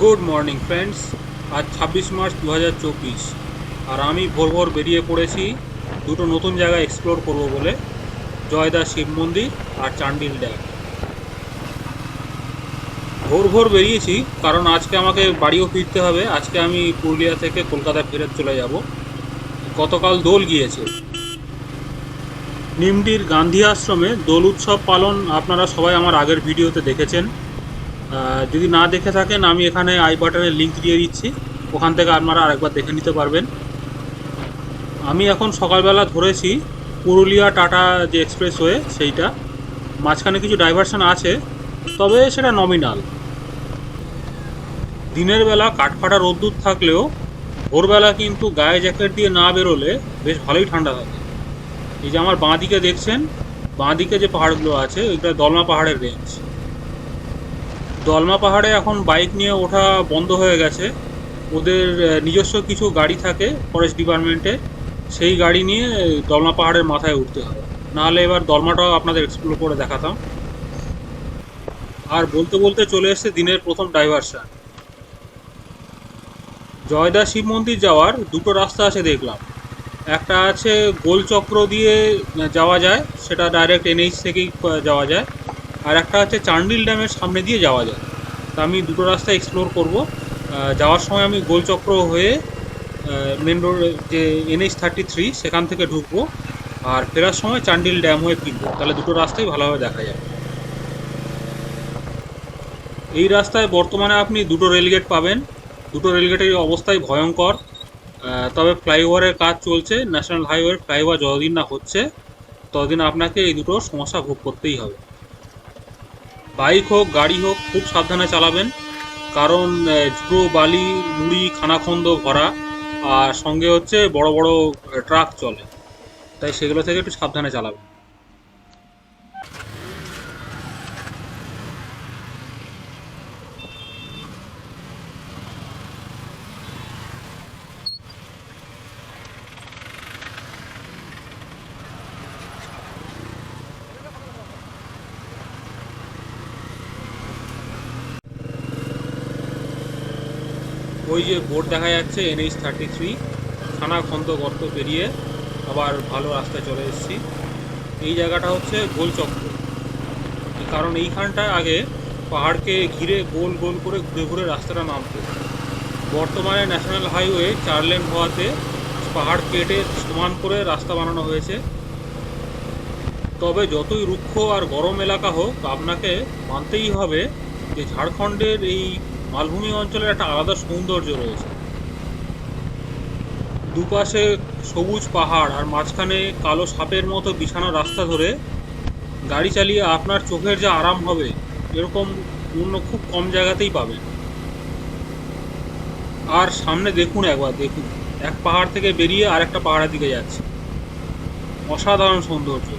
Good morning friends. আজ 26 March 2024 আর আমি ভোর ভোর বেরিয়ে পড়েছি দুটো নতুন জায়গা এক্সপ্লোর করব বলে, জয়দা শিব মন্দির আর চান্ডিল ড্যাম। ভোর ভোর বেরিয়েছি কারণ আজকে আমাকে বাড়িও ফিরতে হবে। আজকে আমি পুরুলিয়া থেকে কলকাতা ফেরত চলে যাব। গতকাল দোল গিয়েছে। নিমডির গান্ধী আশ্রমে দোল উৎসব পালন আপনারা সবাই আমার আগের ভিডিওতে দেখেছেন। যদি না দেখে থাকেন আমি এখানে আই বাটনে লিংক দিয়ে দিচ্ছি, ওখান থেকে আপনারা আরেকবার দেখে নিতে পারবেন। আমি এখন সকালবেলা ধরেছি পুরুলিয়া টাটা যে এক্সপ্রেসওয়ে সেইটা। মাঝখানে কিছু ডাইভারশন আছে, তবে সেটা নমিনাল। দিনের বেলা কাঠফাটা রোদ্দুর থাকলেও ভোরবেলা কিন্তু গায়ে জ্যাকেট দিয়ে না বেরোলে বেশ ভালোই ঠান্ডা থাকে। এই যে আমার বাঁ দিকে দেখছেন, বাঁ দিকে যে পাহাড়গুলো আছে ওইটা দলমা পাহাড়ের রেঞ্জ। দলমা পাহাড়ে এখন বাইক নিয়ে ওঠা বন্ধ হয়ে গেছে। ওদের নিজস্ব কিছু গাড়ি থাকে ফরেস্ট ডিপার্টমেন্টে, সেই গাড়ি নিয়ে দলমা পাহাড়ের মাথায় উঠতে হয়। নাহলে এবার দলমাটাও আপনাদের এক্সপ্লোর করে দেখাতাম। আর বলতে বলতে চলে এসেছে দিনের প্রথম ডাইভারশন। জয়দা শিব মন্দির যাওয়ার দুটো রাস্তা আছে দেখলাম। একটা আছে গোলচক্র দিয়ে যাওয়া যায়, সেটা ডাইরেক্ট এনএইচ থেকেই যাওয়া যায়। আর একটা আছে চান্ডিল ড্যামের সামনে দিয়ে যাওয়া যায়। তা আমি দুটো রাস্তা এক্সপ্লোর করব। যাওয়ার সময় আমি গোলচক্র হয়ে মেন রোড যে NH-33 সেখান থেকে ঢুকবো, আর ফেরার সময় চান্ডিল ড্যাম হয়ে ফিরবো। তাহলে দুটো রাস্তাই ভালোভাবে দেখা যাবে। এই রাস্তায় বর্তমানে আপনি দুটো রেলগেট পাবেন। দুটো রেলগেটের অবস্থাই ভয়ঙ্কর। তবে ফ্লাইওভারের কাজ চলছে। ন্যাশনাল হাইওয়ের ফ্লাইওভার যতদিন না হচ্ছে ততদিন আপনাকে এই দুটো সমস্যা ভোগ করতেই হবে। বাইক হোক গাড়ি হোক খুব সাবধানে চালাবেন, কারণ ধুলো বালি নুড়ি খানাখন্দ ভরা, আর সঙ্গে হচ্ছে বড় বড় ট্রাক চলে, তাই সেগুলো থেকে একটু সাবধানে চালাবেন। ওই যে বোর্ড দেখা যাচ্ছে NH-33, খানাখন্দ গর্ত পেরিয়ে আবার ভালো রাস্তায় চলে এসেছি। এই জায়গাটা হচ্ছে গোলচক্র, কারণ এইখানটায় আগে পাহাড়কে ঘিরে গোল গোল করে ঘুরে ঘুরে রাস্তাটা নামতো। বর্তমানে ন্যাশনাল হাইওয়ে 4 লেন হওয়াতে পাহাড় কেটে সমান করে রাস্তা বানানো হয়েছে। তবে যতই রুক্ষ আর গরম এলাকা হোক, আপনাকে মানতেই হবে যে ঝাড়খণ্ডের এই মালভূমি অঞ্চলের একটা আলাদা সৌন্দর্য রয়েছে। দুপাশে সবুজ পাহাড় আর মাঝখানে কালো সাপের মতো বিছানো রাস্তা ধরে গাড়ি চালিয়ে আপনার চোখের যা আরাম হবে, এরকম অন্য খুব কম জায়গাতেই পাবেন। আর সামনে দেখুন, একবার দেখুন, এক পাহাড় থেকে বেরিয়ে আরেকটা পাহাড়ের দিকে যাচ্ছে। অসাধারণ সৌন্দর্য।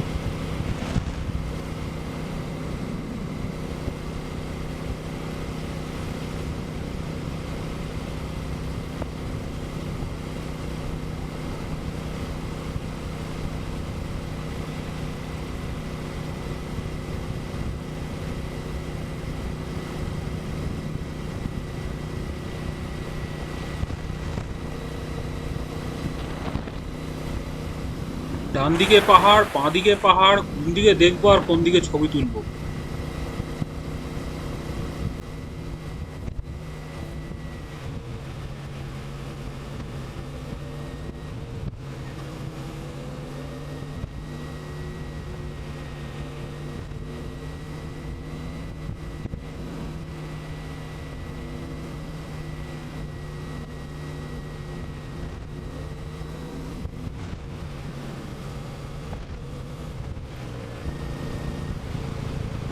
ডান দিকে পাহাড়, বাঁ দিকে পাহাড়, কোন দিকে দেখবো আর কোন দিকে ছবি তুলবো।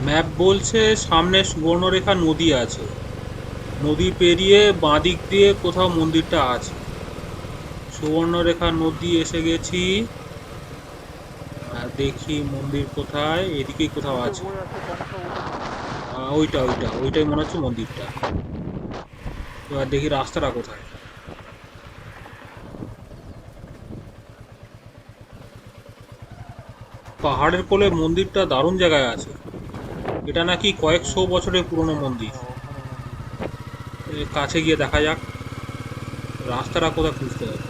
ম্যাপ বলছে সামনে সুবর্ণরেখা নদী আছে, নদী পেরিয়ে বাঁ দিক দিয়ে কোথাও মন্দিরটা আছে। সুবর্ণরেখা নদী এসে গেছি। আর দেখি মন্দির কোথায়, এদিকেই কোথাও আছে। ওইটা ওইটা ওইটাই মনে হচ্ছে মন্দিরটা। এবার দেখি রাস্তাটা কোথায়। পাহাড়ের কোলে মন্দিরটা দারুণ জায়গায় আছে। এটা নাকি কয়েকশো বছরের পুরনো মন্দির। কাছে গিয়ে দেখা যাক রাস্তাটা কোথায় খুঁজতে হবে।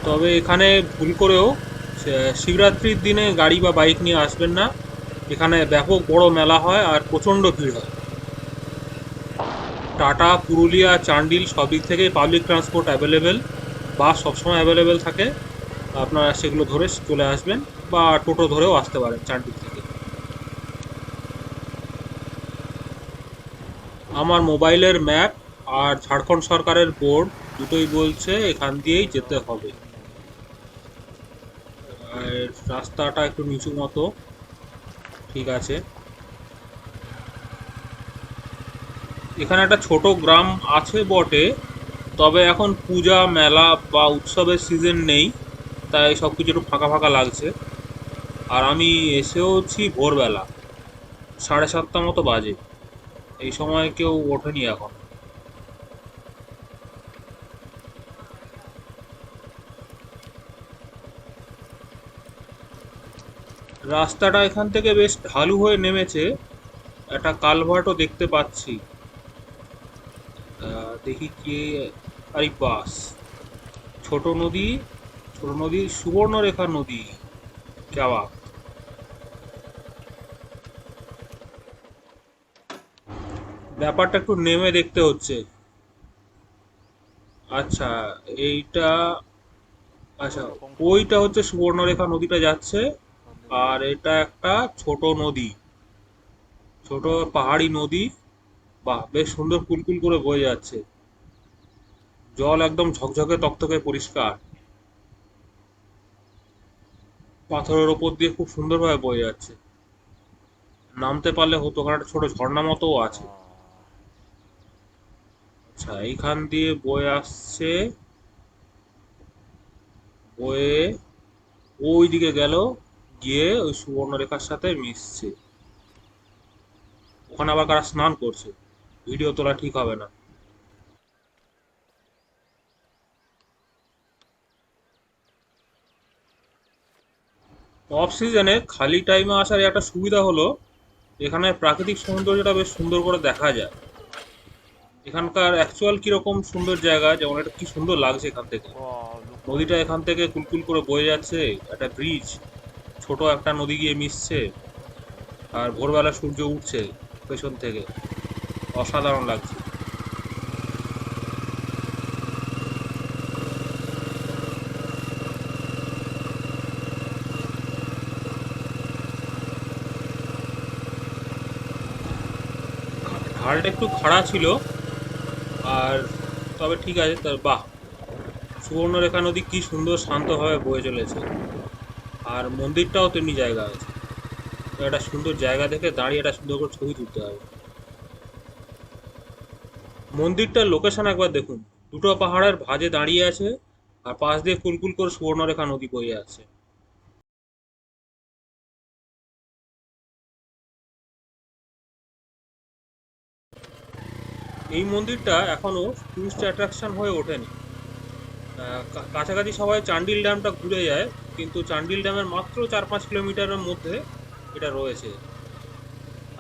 তবে এখানে ভুল করেও শিবরাত্রির দিনে গাড়ি বা বাইক নিয়ে আসবেন না। এখানে ব্যাপক বড় মেলা হয় আর প্রচণ্ড ভিড় হয়। টাটা, পুরুলিয়া, চান্ডিল সব দিক থেকেই পাবলিক ট্রান্সপোর্ট অ্যাভেলেবেল, বাস সবসময় অ্যাভেলেবেল থাকে। আপনারা সেগুলো ধরে চলে আসবেন বা টোটো ধরেও আসতে পারেন চান্ডিল থেকে। আমার মোবাইলের ম্যাপ আর ঝাড়খণ্ড সরকারের বোর্ড দুটোই বলছে এখান দিয়েই যেতে হবে। আর রাস্তাটা একটু নিচু মতো, ঠিক আছে। এখানে একটা ছোট গ্রাম আছে বটে, তবে এখন পূজা মেলা বা উৎসবের সিজন নেই, তাই সব কিছু একটু ফাঁকা ফাঁকা লাগছে। আর আমি এসেওছি ভোরবেলা, 7:30 মতো বাজে। এই সময় কেউ ওঠেনি এখন। রাস্তাটা এখান থেকে বেশ ঢালু হয়ে নেমেছে, একটা কালভার্টও দেখতে পাচ্ছি। দেখি কে, আরে বাস, ছোট নদী, ছোট নদী, সুবর্ণরেখা নদী। কেওয়া, ব্যাপারটা একটু নেমে দেখতে হচ্ছে। আচ্ছা, এইটা, আচ্ছা, ওইটা হচ্ছে সুবর্ণরেখা নদীটা যাচ্ছে। আর এটা একটা ছোট নদী, ছোট পাহাড়ি নদী। বাহ, বেশ সুন্দর কুলকুল করে বয়ে যাচ্ছে। জল একদম ঝকঝকে তকতকে পরিষ্কার, পাথরের ওপর দিয়ে খুব সুন্দরভাবে বয়ে যাচ্ছে। নামতে পারলে হতো, ওখানে একটা ছোট ঝর্ণা মতোও আছে। আচ্ছা, এইখান দিয়ে বয়ে আসছে, বয়ে ওই দিকে গেল, গিয়ে ওই সুবর্ণরেখার সাথে মিশছে। ওখানে আবার কারা স্নান করছে, ভিডিও তোলা ঠিক হবে না। অফ সিজনে খালি টাইমে আসার একটা সুবিধা হলো এখানে প্রাকৃতিক সৌন্দর্যটা বেশ সুন্দর করে দেখা যায়। এখানকার অ্যাকচুয়াল কিরকম সুন্দর জায়গা, যেমন এটা কি সুন্দর লাগছে এখান থেকে। নদীটা এখান থেকে কুলকুল করে বয়ে যাচ্ছে, একটা ব্রিজ, ছোট একটা নদী গিয়ে মিশছে, আর ভোরবেলা সূর্য উঠছে পেছন থেকে, অসাধারণ লাগছে। ঢালটা একটু খাড়া ছিল, আর তবে ঠিক আছে তার, বাহ, সুবর্ণরেখা নদী কি সুন্দর শান্তভাবে বয়ে চলেছে। আর মন্দিরটাও তেমনি জায়গা আছে। তো একটা সুন্দর জায়গা দেখে দাঁড়িয়ে একটা সুন্দর করে ছবি তুলতে হবে। মন্দিরটার লোকেশন একবার দেখুন, দুটো পাহাড়ের ভাঁজে দাঁড়িয়ে আছে, আর পাশ দিয়ে কুলকুল করে সুবর্ণরেখা নদী বয়ে আছে। এই মন্দিরটা এখনো টুরিস্ট অ্যাট্রাকশন হয়ে ওঠেনি। কাছাকাছি সবাই চান্ডিল ড্যামটা ঘুরে যায়, কিন্তু চান্ডিল ড্যামের মাত্র 4-5 কিলোমিটারের মধ্যে এটা রয়েছে।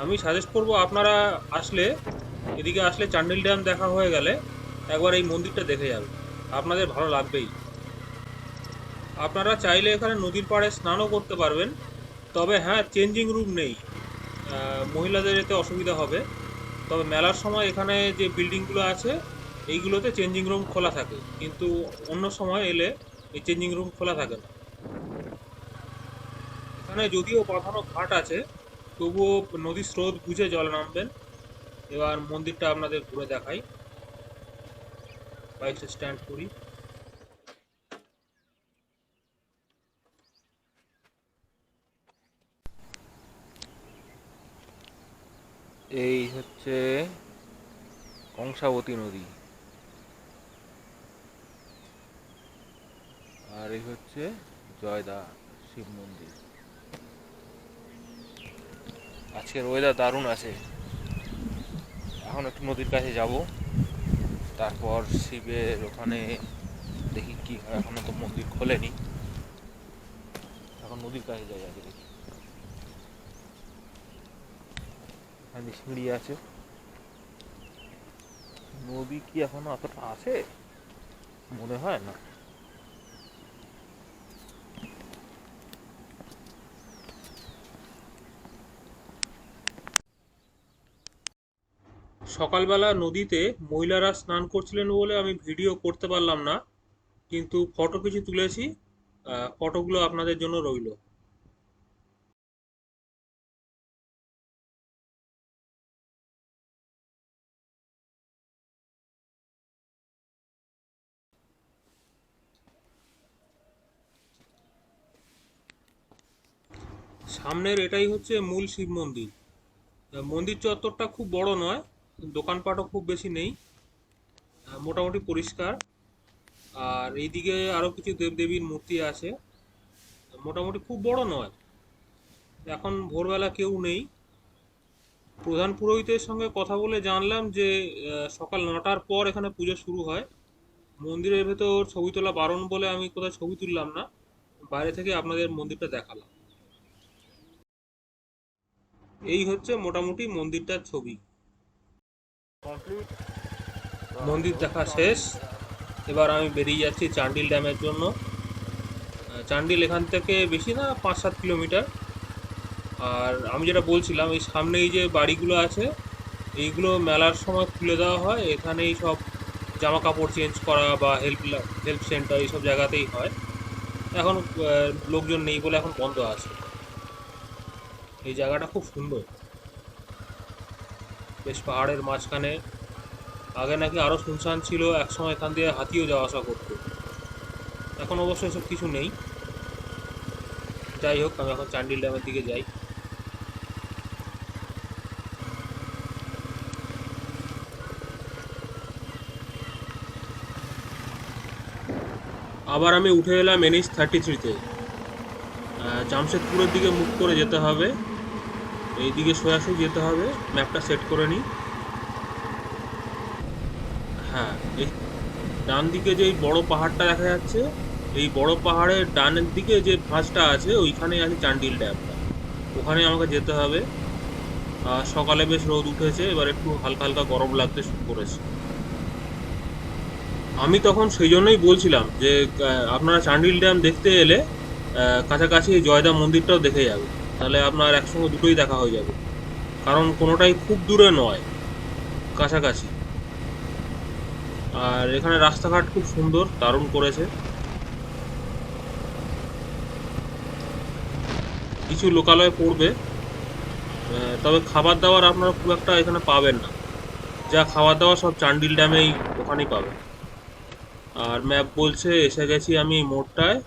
আমি সাজেস্ট করব আপনারা আসলে, এদিকে আসলে চান্ডিল ড্যাম দেখা হয়ে গেলে একবার এই মন্দিরটা দেখে যাবেন, আপনাদের ভালো লাগবেই। আপনারা চাইলে এখানে নদীর পাড়ে স্নানও করতে পারবেন, তবে হ্যাঁ, চেঞ্জিং রুম নেই, মহিলাদের যেতে অসুবিধা হবে। তবে মেলার সময় এখানে যে বিল্ডিংগুলো আছে এইগুলোতে চেঞ্জিং রুম খোলা থাকে, কিন্তু অন্য সময় এলে এই চেঞ্জিং রুম খোলা থাকে না। এখানে যদিও বাঁধানো ঘাট আছে, তবুও নদীর স্রোত বুঝে জল নামবেন। এবার মন্দিরটা আপনাদের ঘুরে দেখাই, বাইকটা স্ট্যান্ড করি। এই হচ্ছে কংসাবতী নদী, আর এই হচ্ছে জয়দা শিব মন্দির। আজকের ওয়েদার দারুণ আছে। এখন একটু নদীর কাছে যাব, তারপর শিবের ওখানে দেখি কি হয়। এখনো তো মন্দির খোলেনি, এখন নদীর কাছে যাই আগে দেখি। এখানে সিঁড়ি আছে, নদী কি এখনো এতটা আছে? মনে হয় না। সকালবেলা নদীতে মহিলারা স্নান করছিলেন বলে আমি ভিডিও করতে পারলাম না, কিন্তু ফটো কিছু তুলেছি। ফটোগুলো আপনাদের জন্য রইল। সামনের এটাই হচ্ছে মূল শিব মন্দির। মন্দির চত্বরটা খুব বড় নয়, দোকানপাটও খুব বেশি নেই, মোটামুটি পরিষ্কার। আর এইদিকে আরো কিছু দেবদেবীর মূর্তি আছে, মোটামুটি খুব বড় নয়। এখন ভোরবেলা কেউ নেই। প্রধান পুরোহিতের সঙ্গে কথা বলে জানলাম যে সকাল 9টার পর এখানে পুজো শুরু হয়। মন্দিরের ভেতর ছবি তোলা বারণ বলে আমি কোথাও ছবি তুললাম না, বাইরে থেকে আপনাদের মন্দিরটা দেখালাম। এই হচ্ছে মোটামুটি মন্দিরটার ছবি। কমপ্লিট। মন্দির দেখা শেষ। এবার আমি বেরিয়ে যাচ্ছি চান্ডিল ড্যামের জন্য। চান্ডিল এখান থেকে বেশি না, 5-7 কিলোমিটার। আর আমি যেটা বলছিলাম, এই সামনে এই যে বাড়িগুলো আছে, এইগুলো মেলার সময় খুলে দেওয়া হয়। এখানেই সব জামা কাপড় চেঞ্জ করা বা হেল্প হেল্প সেন্টার এইসব জায়গাতেই হয়। এখন লোকজন নেই বলে এখন বন্ধ আছে। এই জায়গাটা খুব সুন্দর, বেশ পাহাড়ের মাঝখানে। আগে নাকি আরো শুনশান ছিল, একসময় এখান দিয়ে হাতিও যাওয়া আসা করতো। এখন অবশ্য এসব কিছু নেই। যাই হোক, আমি এখন চান্ডিল ড্যামের দিকে যাই। আবার আমি উঠে এলাম NH-33-তে। জামশেদপুরের দিকে মুখ করে যেতে হবে, এইদিকে সোজাসুজি যেতে হবে। ম্যাপটা সেট করে নিই। হ্যাঁ, এই ডান দিকে যে এই বড় পাহাড়টা দেখা যাচ্ছে, এই বড় পাহাড়ের ডানের দিকে যে ভাঁজটা আছে ওইখানেই আছে চান্ডিল ড্যামটা। ওখানে আমাকে যেতে হবে। সকালে বেশ রোদ উঠেছে, এবার একটু হালকা হালকা গরম লাগতে শুরু করেছে। আমি তখন সেই জন্যই বলছিলাম যে আপনারা চান্ডিল ড্যাম দেখতে এলে কাছাকাছি এই জয়দা মন্দিরটাও দেখে যাবে, তাহলে আপনার একসঙ্গে দুটোই দেখা হয়ে যাবে। কারণ কোনোটাই খুব দূরে নয়, কাছাকাছি। আর এখানে রাস্তাঘাট খুব সুন্দর, দারুণ করেছে। কিছু লোকালয় পড়বে, তবে খাবার দাবার আপনারা খুব একটা এখানে পাবেন না। যা খাবার দাবার সব চান্ডিল ড্যামেই, ওখানেই পাবেন। আর ম্যাপ বলছে এসে গেছি আমি এই মোড়টায়।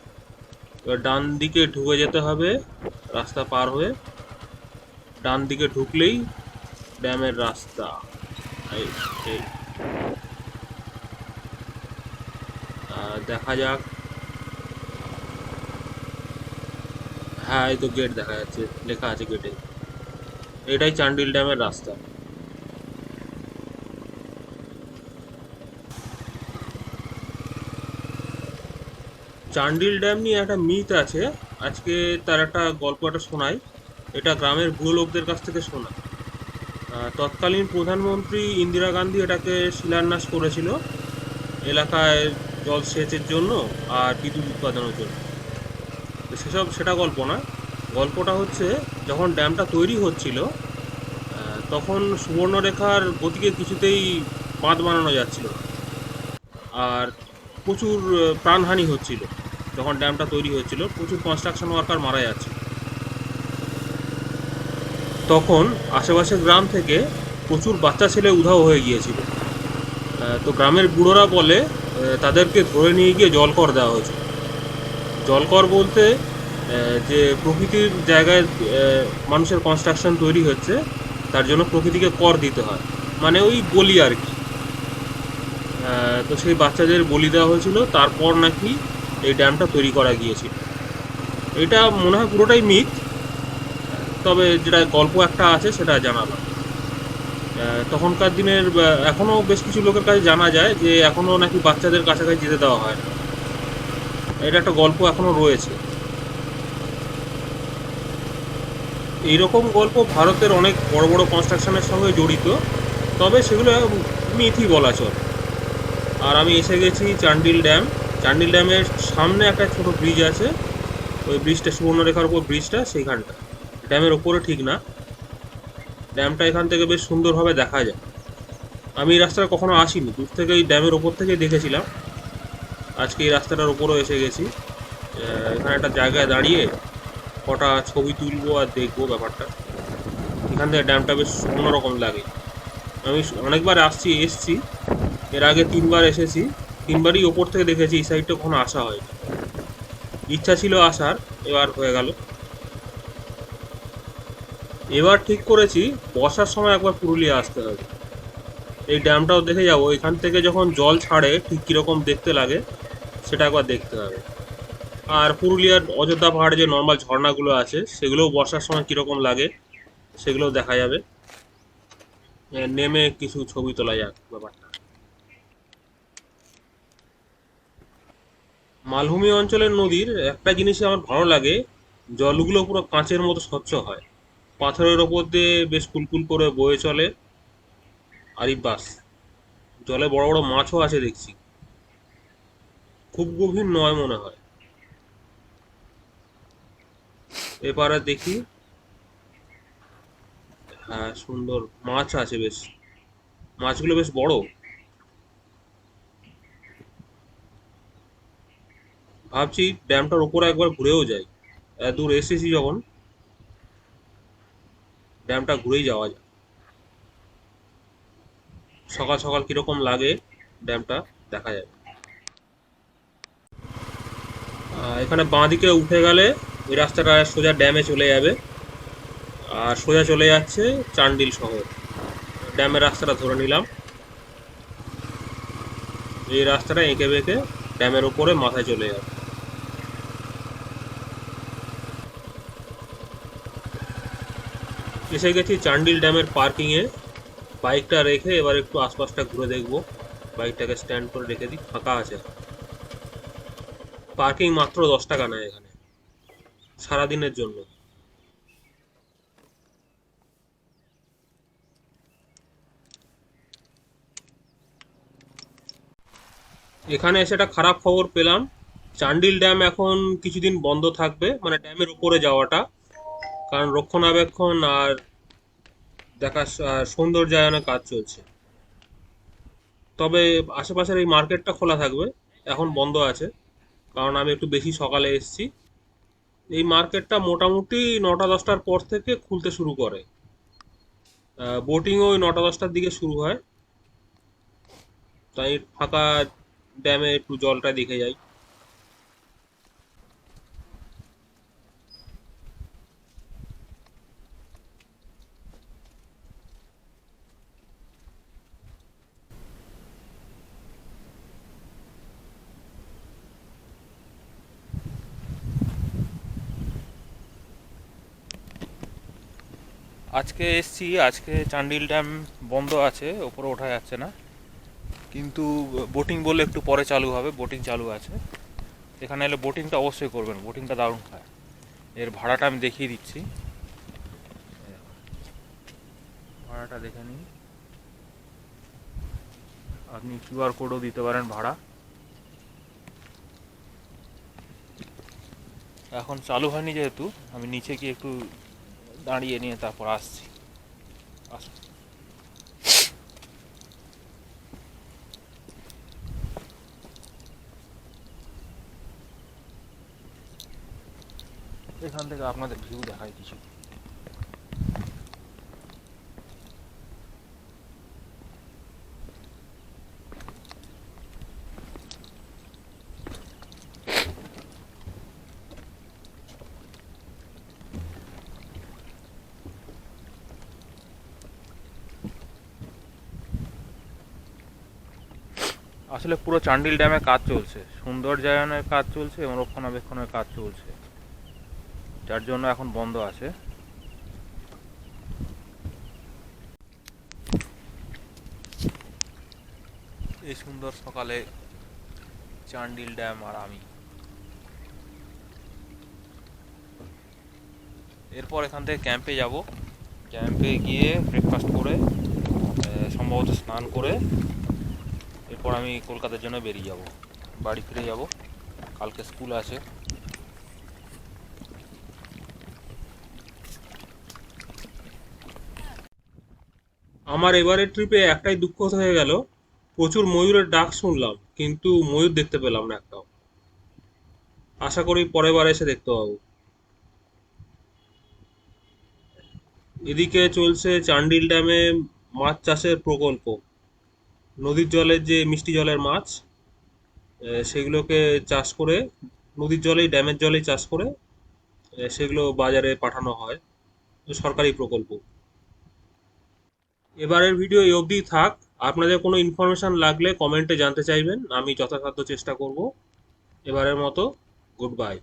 এবার ডান দিকে ঢুকে যেতে হবে, রাস্তা পার হয়ে। ডান দিকে ঢুকলেই ড্যামের রাস্তা। এই এই দেখা যাক। হ্যাঁ, এই তো গেট দেখা যাচ্ছে, লেখা আছে গেটে। এটাই চান্ডিল ড্যামের রাস্তা। চান্ডিল ড্যাম নিয়ে একটা মিথ আছে, আজকে তার একটা গল্প একটা শোনাই। এটা গ্রামের বুড়ো লোকদের কাছ থেকে শোনা। তৎকালীন প্রধানমন্ত্রী ইন্দিরা গান্ধী এটাকে শিলান্যাস করেছিল, এলাকায় জলসেচের জন্য আর বিদ্যুৎ উৎপাদনের জন্য। তো সেটা গল্প না। গল্পটা হচ্ছে, যখন ড্যামটা তৈরি হচ্ছিল তখন সুবর্ণরেখার গতিকে কিছুতেই বাঁধ বানানো যাচ্ছিল না। আর প্রচুর প্রাণহানি হচ্ছিল। যখন ড্যামটা তৈরি হচ্ছিল প্রচুর কনস্ট্রাকশন ওয়ার্কার মারা যাচ্ছে। তখন আশেপাশের গ্রাম থেকে প্রচুর বাচ্চা ছেলে উধাও হয়ে গিয়েছিল। তো গ্রামের বুড়োরা বলে তাদেরকে ধরে নিয়ে গিয়ে জলকর দেওয়া হয়েছিল। জলকর বলতে যে প্রকৃতির জায়গায় মানুষের কনস্ট্রাকশন তৈরি হচ্ছে, তার জন্য প্রকৃতিকে কর দিতে হয়, মানে ওই বলি আর কি। তো সেই বাচ্চাদের বলি দেওয়া হয়েছিল, তারপর নাকি এই ড্যামটা তৈরি করা গিয়েছিল। এটা মনে হয় পুরোটাই মিথ, তবে যেটা গল্প একটা আছে সেটা জানালাম। তখনকার দিনের এখনো বেশ কিছু লোকের কাছে জানা যায় যে এখনো নাকি বাচ্চাদের কাছাকাছি যেতে দেওয়া হয় না। এটা একটা গল্প এখনো রয়েছে। এইরকম গল্প ভারতের অনেক বড় বড় কনস্ট্রাকশনের সঙ্গে জড়িত, তবে সেগুলো মিথি বলা চলে। আর আমি এসে গেছি চান্ডিল ড্যাম। চান্ডিল ড্যামের সামনে একটা ছোট ব্রিজ আছে, ওই ব্রিজটা সুবর্ণরেখার উপর ব্রিজটা সেইখানটা, ড্যামের ওপরে ঠিক না। ড্যামটা এখান থেকে বেশ সুন্দরভাবে দেখা যায়। আমি এই রাস্তাটা কখনো আসিনি, দূর থেকে এই ড্যামের ওপর থেকে দেখেছিলাম। আজকে এই রাস্তাটার ওপরও এসে গেছি। এখানে একটা জায়গায় দাঁড়িয়ে কটা ছবি তুলবো আর দেখবো ব্যাপারটা। এখান থেকে ড্যামটা বেশ অন্যরকম লাগে। আমি অনেকবার এসছি, এর আগে 3বার এসেছি, 3বারই ওপর থেকে দেখেছি, এই সাইডটা কখনো আসা হয়নি। ইচ্ছা ছিল আসার, এবার হয়ে গেল। এবার ঠিক করেছি বর্ষার সময় একবার পুরুলিয়া আসতে হবে, এই ড্যামটাও দেখে যাবো। এখান থেকে যখন জল ছাড়ে ঠিক কীরকম দেখতে লাগে সেটা একবার দেখতে হবে। আর পুরুলিয়ার অযোধ্যা পাহাড়ে যে নর্মাল ঝর্ণাগুলো আছে সেগুলোও বর্ষার সময় কীরকম লাগে সেগুলোও দেখা যাবে। নেমে কিছু ছবি তোলা যাক ব্যাপারটা। মালভূমি অঞ্চলের নদীর একটা জিনিসই আমার ভালো লাগে, জলগুলো পুরো কাঁচের মতো স্বচ্ছ হয়, পাথরের ওপর দিয়ে বেশ কুলকুল করে বয়ে চলে। আরে বাস, জলে বড় বড় মাছও আছে দেখছি, খুব গভীর নয় মনে হয়। এবারে দেখি, হ্যাঁ সুন্দর মাছ আছে বেশ, মাছগুলো বেশ বড়। ভাবছি ড্যামটার উপরে একবার ঘুরেও যাই, এত দূর এসেছি যখন ড্যামটা ঘুরেই যাওয়া যায়। সকাল সকাল কিরকম লাগে ড্যামটা দেখা যাবে। এখানে বাঁ দিকে উঠে গেলে ওই রাস্তাটা সোজা ড্যামে চলে যাবে, আর সোজা চলে যাচ্ছে চান্ডিল শহর। ড্যামের রাস্তাটা ধরে নিলাম, এই রাস্তাটা এঁকে বেঁকে ড্যামের ওপরে মাথায় চলে যাবে। এসে গেছি চান্ডিল ড্যামের পার্কিংয়ে। বাইকটা রেখে এবার একটু আশপাশটা ঘুরে দেখবো। বাইকটাকে স্ট্যান্ড করে রেখে দিই, ফাঁকা আছে। পার্কিং মাত্র 10 টাকা নেয় এখানে, সারাদিনের জন্য। এখানে এসে একটা খারাপ খবর পেলাম, চান্ডিল ড্যাম এখন কিছুদিন বন্ধ থাকবে, মানে ড্যামের উপরে যাওয়াটা, কারণ রক্ষণাবেক্ষণ আর দেখা সৌন্দর্যায়নের কাজ চলছে। তবে আশেপাশের এই মার্কেটটা খোলা থাকবে, এখন বন্ধ আছে, কারণ আমি একটু বেশি সকালে এসেছি। এই মার্কেটটা মোটামুটি 9টা 10টার পর থেকে খুলতে শুরু করে। বোটিংও ওই 9টা 10টার দিকে শুরু হয়, তাই ফাঁকা ড্যামে একটু জলটা দেখে যাই। আজকে এসছি, আজকে চান্ডিল ড্যাম বন্ধ আছে, ওপরে ওঠা যাচ্ছে না, কিন্তু বোটিং বলে একটু পরে চালু হবে, বোটিং চালু আছে। এখানে এলে বোটিংটা অবশ্যই করবেন, বোটিংটা দারুণ খায়। এর ভাড়াটা আমি দেখিয়ে দিচ্ছি, ভাড়াটা দেখে নিন। আপনি কিউআর কোডও দিতে পারেন ভাড়া। এখন চালু হয়নি যেহেতু, আমি নিচে গিয়ে একটু দাঁড়িয়ে নিয়ে তারপর আসছি। আসুন। এখান থেকে আপনাদের ভিউ দেখায় কিছু। আসলে পুরো চান্ডিল ড্যামে কাজ চলছে, সৌন্দর্যায়নের কাজ চলছে এবং রক্ষণাবেক্ষণের কাজ চলছে, যার জন্য এখন বন্ধ আছে। এই সুন্দর সকালে চান্ডিল ড্যাম আর আমি। এরপর এখান থেকে ক্যাম্পে যাব, ক্যাম্পে গিয়ে ব্রেকফাস্ট করে সম্ভবত স্নান করে এরপর আমি কলকাতার জন্য বেরিয়ে যাব, বাড়ি ফিরে যাব, কালকে স্কুল আছে। আমার এবারের ট্রিপে একটাই দুঃখ হয়ে গেল, প্রচুর ময়ূরের ডাক শুনলাম কিন্তু ময়ূর দেখতে পেলাম না একটাও। আশা করি পরের বার এসে দেখতে পাবো। এদিকে চলছে চান্ডিল ড্যামে মাছ চাষের প্রকল্প। নদীর জলের যে মিষ্টি জলের মাছ, সেগুলোকে চাষ করে, নদীর জলেই ড্যামের জলেই চাষ করে সেগুলো বাজারে পাঠানো হয়। সরকারি প্রকল্প। এবারের ভিডিও এই অবধিই থাক। আপনাদের কোনো ইনফরমেশন লাগলে কমেন্টে জানতে চাইবেন, আমি যথাসাধ্য চেষ্টা করব। এবারের মতো গুড বাই।